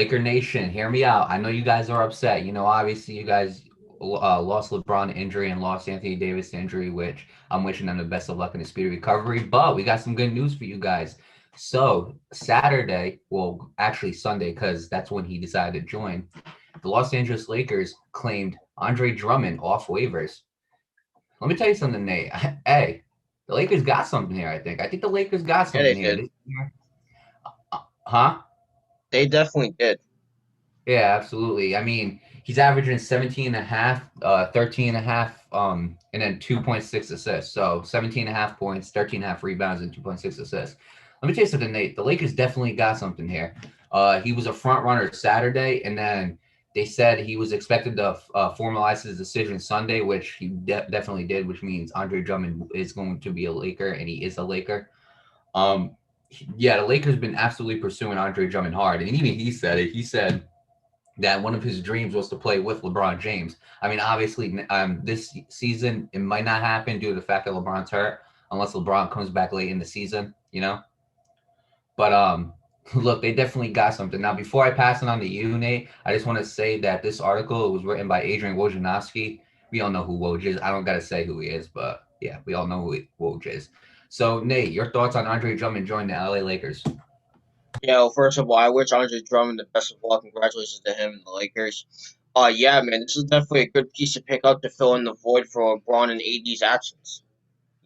Laker Nation, hear me out. I know you guys are upset. Obviously you guys lost LeBron to injury and lost Anthony Davis to injury, which I'm wishing them the best of luck in a speedy recovery. But we got some good news for you guys. So Saturday, well, actually Sunday, because that's when he decided to join. The Los Angeles Lakers claimed Andre Drummond off waivers. Let me tell you something, Nate. Hey, the Lakers got something here. I think the Lakers got Yeah, they something here. did. Huh? They definitely did. Yeah, absolutely. I mean, he's averaging 17 and a half, 13 and a half, and then 2.6 assists. So 17 and a half points, 13 and a half rebounds, and 2.6 assists. Let me tell you something, Nate. The Lakers definitely got something here. He was a front runner Saturday, and then they said he was expected to formalize his decision Sunday, which he definitely did, which means Andre Drummond is going to be a Laker, and he is a Laker. Um, yeah, the Lakers been absolutely pursuing Andre Drummond hard, and even he said it. He said that one of his dreams was to play with LeBron James. I mean, obviously, this season it might not happen due to the fact that LeBron's hurt, unless LeBron comes back late in the season. But look, they definitely got something. Now, before I pass it on to you, Nate, I just want to say that this article was written by Adrian Wojnarowski. We all know who Woj is. I don't gotta say who he is, but yeah, we all know who Woj is. So, Nate, your thoughts on Andre Drummond joining the LA Lakers? Yeah, well, first of all, I wish Andre Drummond the best of luck. Congratulations to him and the Lakers. Yeah, man, this is definitely a good piece to pick up to fill in the void for LeBron and AD's absence.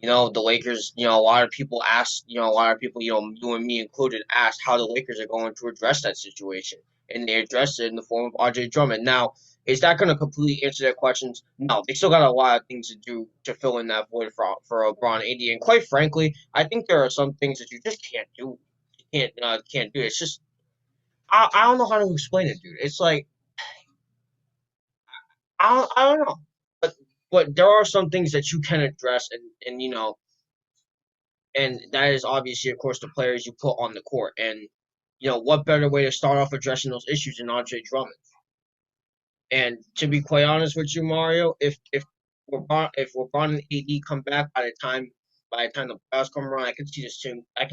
The Lakers, a lot of people asked, a lot of people, you and me included, asked how the Lakers are going to address that situation. And they addressed it in the form of Andre Drummond. Now, is that going to completely answer their questions? No, they still got a lot of things to do to fill in that void for LeBron and AD. And quite frankly, I think there are some things that you just can't do. You can't do. It's just I don't know how to explain it, dude. It's like I don't know, but there are some things that you can address, and and that is obviously, of course, the players you put on the court. And what better way to start off addressing those issues than Andre Drummond? And to be quite honest with you, Mario, if LeBron and AD come back by the time the playoffs come around, I can see this team at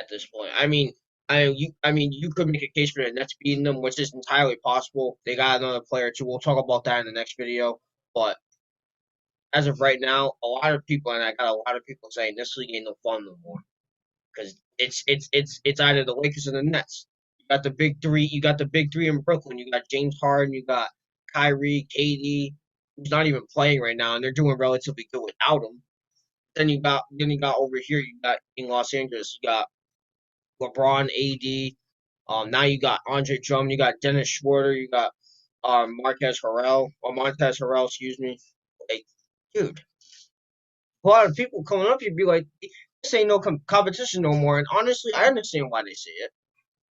this point. I mean, you could make a case for the Nets beating them, which is entirely possible. They got another player too. We'll talk about that in the next video. But as of right now, a lot of people, and I got a lot of people saying this league ain't no fun no more because it's either the Lakers or the Nets. You got the big three. You got the big three in Brooklyn. You got James Harden. You got Kyrie, KD, who's not even playing right now, and they're doing relatively good without him. Then you got over here. You got in Los Angeles. You got LeBron, AD. Now you got Andre Drummond. You got Dennis Schroeder. You got Montez Harrell. Excuse me. Like, dude, a lot of people coming up here be like, this ain't no competition no more. And honestly, I understand why they say it.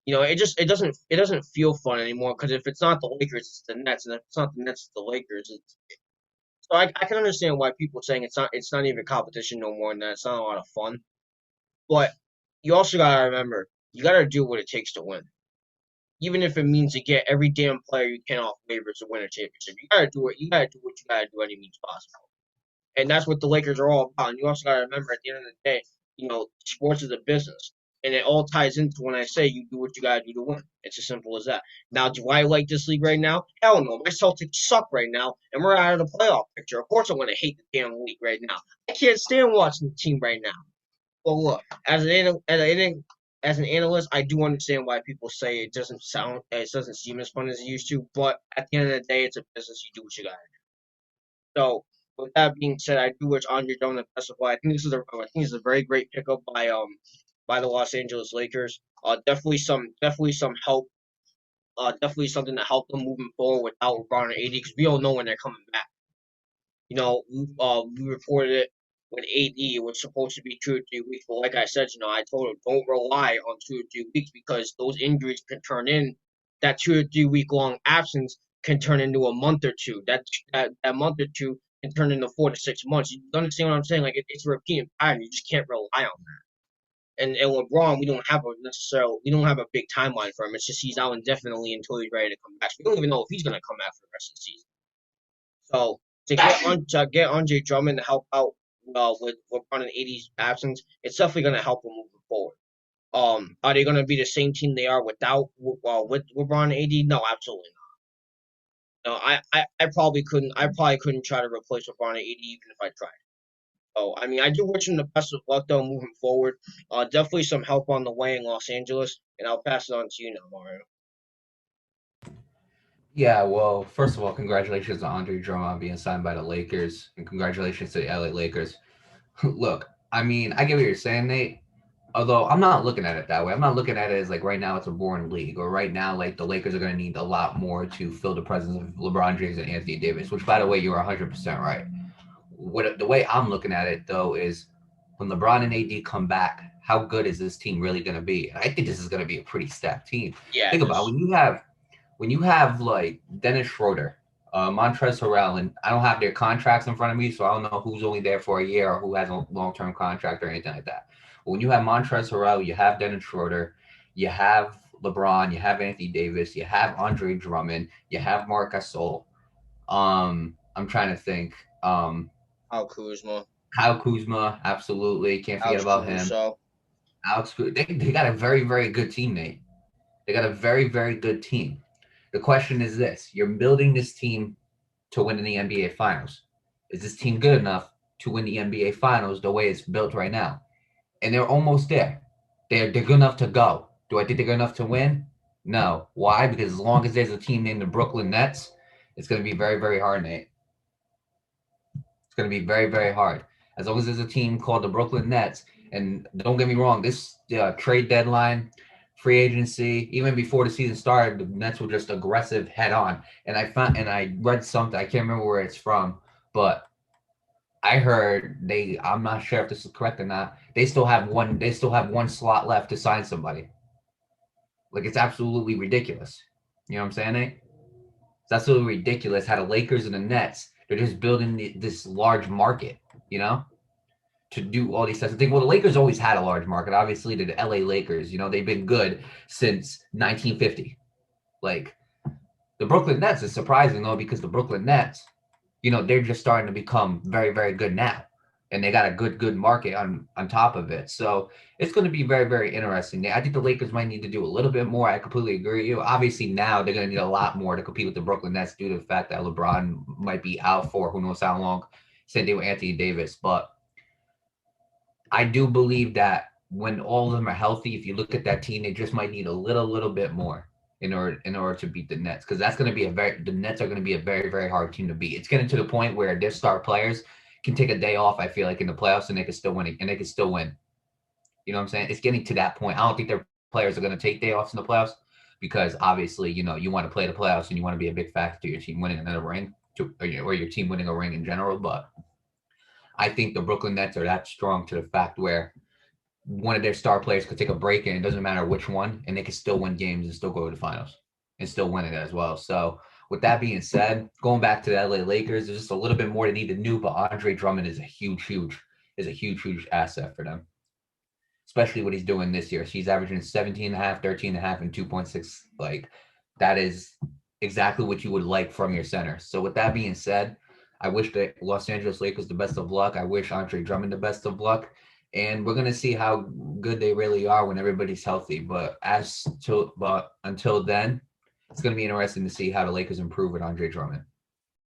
It doesn't feel fun anymore because if it's not the Lakers, it's the Nets, and if it's not the Nets, it's the Lakers. So I can understand why people saying it's not even competition no more and that it's not a lot of fun. But you also gotta remember you gotta do what it takes to win. Even if it means to get every damn player you can off waivers to win a championship. You gotta do it. You gotta do what you gotta do any means possible. And that's what the Lakers are all about. And you also gotta remember at the end of the day, sports is a business. And it all ties into when I say you do what you gotta do to win. It's as simple as that. Now, do I like this league right now? Hell no. My Celtics suck right now, and we're out of the playoff picture. Of course, I'm gonna hate the damn league right now. I can't stand watching the team right now. Well, look, as an analyst, I do understand why people say it doesn't seem as fun as it used to. But at the end of the day, it's a business. You do what you got to do. So, with that being said, I do wish Andre Drummond the best of luck. I think this is a very great pickup by the Los Angeles Lakers. Definitely some help. Definitely something to help them moving forward without LeBron and AD because we don't know when they're coming back. We reported it when AD was supposed to be 2 or 3 weeks, but like I said, I told him don't rely on 2 or 3 weeks because those injuries can turn in. That 2 or 3 week long absence can turn into a month or two. That month or two can turn into 4 to 6 months. You understand what I'm saying? Like it's a repeating pattern. You just can't rely on that. And LeBron, we don't have a big timeline for him. It's just he's out indefinitely until he's ready to come back. So we don't even know if he's gonna come back for the rest of the season. So to get Andre Drummond to help out with LeBron and AD's absence, it's definitely going to help him moving forward. Are they gonna be the same team they are without with LeBron and AD? No, absolutely not. No, I probably couldn't try to replace LeBron and AD even if I tried. So I mean, I do wish him the best of luck though moving forward. Definitely some help on the way in Los Angeles, and I'll pass it on to you now, Mario. Yeah, well, first of all, congratulations to Andre Drummond being signed by the Lakers, and congratulations to the LA Lakers. Look, I mean, I get what you're saying, Nate. Although I'm not looking at it that way. I'm not looking at it as like right now it's a boring league, or right now like the Lakers are going to need a lot more to fill the presence of LeBron James and Anthony Davis. Which, by the way, you're 100% right. What the way I'm looking at it though is when LeBron and AD come back, how good is this team really going to be? And I think this is going to be a pretty stacked team. Yeah, it Think about it, is. when you have like Dennis Schroeder, Montrezl Harrell, and I don't have their contracts in front of me, so I don't know who's only there for a year or who has a long-term contract or anything like that. But when you have Montrezl Harrell, you have Dennis Schroeder, you have LeBron, you have Anthony Davis, you have Andre Drummond, you have Marc Gasol. I'm trying to think. Al Kuzma, Kyle Kuzma, absolutely can't forget Alex about him. Caruso. They got a very very good team, Nate. They got a very very good team. The question is this: you're building this team to win in the NBA Finals. Is this team good enough to win the NBA Finals the way it's built right now? And they're almost there. They're good enough to go. Do I think they're good enough to win? No. Why? Because as long as there's a team named the Brooklyn Nets, it's going to be very, very hard, Nate. It's going to be very, very hard. As long as there's a team called the Brooklyn Nets, and don't get me wrong, this trade deadline, free agency, even before the season started, the Nets were just aggressive head on. And I read something, I can't remember where it's from, but I heard I'm not sure if this is correct or not. They still have one slot left to sign somebody. Like it's absolutely ridiculous. You know what I'm saying, Nate? It's absolutely ridiculous how the Lakers and the Nets, they're just building this large market, you know, to do all these types of things. Well, the Lakers always had a large market. Obviously, the LA Lakers, you know, they've been good since 1950. Like the Brooklyn Nets is surprising though, because the Brooklyn Nets, you know, they're just starting to become very, very good now. And they got a good market on top of it. So it's going to be very, very interesting. I think the Lakers might need to do a little bit more. I completely agree with you. Obviously, now they're going to need a lot more to compete with the Brooklyn Nets due to the fact that LeBron might be out for who knows how long. Same thing with Anthony Davis. But I do believe that when all of them are healthy, if you look at that team, they just might need a little bit more in order to beat the Nets, because that's going to be the Nets are going to be a very very hard team to beat. It's getting to the point where their star players can take a day off. I feel like in the playoffs and they can still win and they can still win. You know what I'm saying? It's getting to that point. I don't think their players are going to take day offs in the playoffs because obviously you know you want to play the playoffs and you want to be a big factor to your team winning another ring or your team winning a ring in general. But I think the Brooklyn Nets are that strong to the fact where one of their star players could take a break and it doesn't matter which one, and they can still win games and still go to the finals and still win it as well. So with that being said, going back to the LA Lakers, there's just a little bit more they need to do, but Andre Drummond is a huge asset for them, especially what he's doing this year. He's averaging 17 and a half, 13 and a half, and 2.6. Like that is exactly what you would like from your center. So with that being said, I wish the Los Angeles Lakers the best of luck. I wish Andre Drummond the best of luck. And we're gonna see how good they really are when everybody's healthy. But until then, it's gonna be interesting to see how the Lakers improve with Andre Drummond.